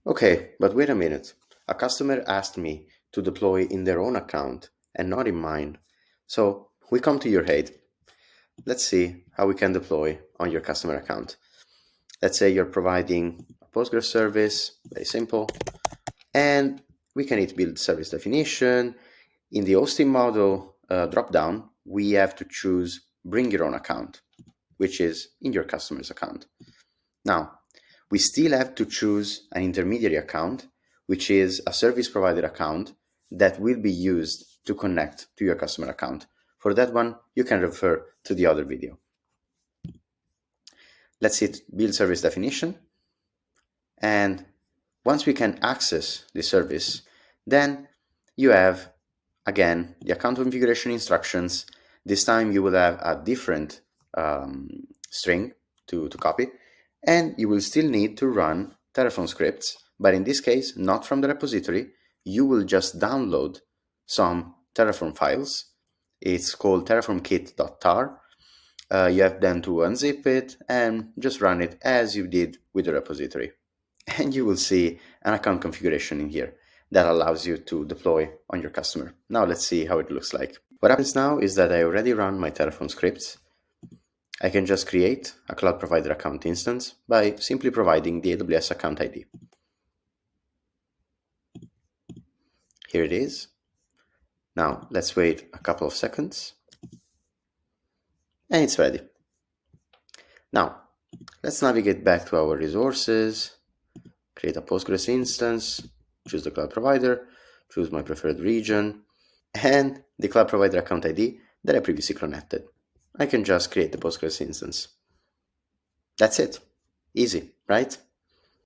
Okay, but wait a minute. A customer asked me to deploy in their own account and not in mine. So we come to your aid. Let's see how we can deploy on your customer account. Let's say you're providing a Postgres service, very simple, and we can hit build service definition. In the hosting model dropdown, we have to choose bring your own account, which is in your customer's account. Now, we still have to choose an intermediary account, which is a service provider account that will be used to connect to your customer account. For that one, you can refer to the other video. Let's hit build service definition. And once we can access the service, then you have, again, the account configuration instructions. This time you will have a different string to copy, and you will still need to run Terraform scripts, but in this case, not from the repository. You will just download some Terraform files. It's called terraformkit.tar. You have then to unzip it and just run it as you did with the repository. And you will see an account configuration in here that allows you to deploy on your customer. Now let's see how it looks like. What happens now is that I already run my Terraform scripts. I can just create a cloud provider account instance by simply providing the AWS account ID. Here it is. Now let's wait a couple of seconds. And it's ready. Now let's navigate back to our resources, create a Postgres instance, choose the cloud provider, choose my preferred region, and the cloud provider account ID that I previously connected. I can just create the Postgres instance. That's it. Easy, right?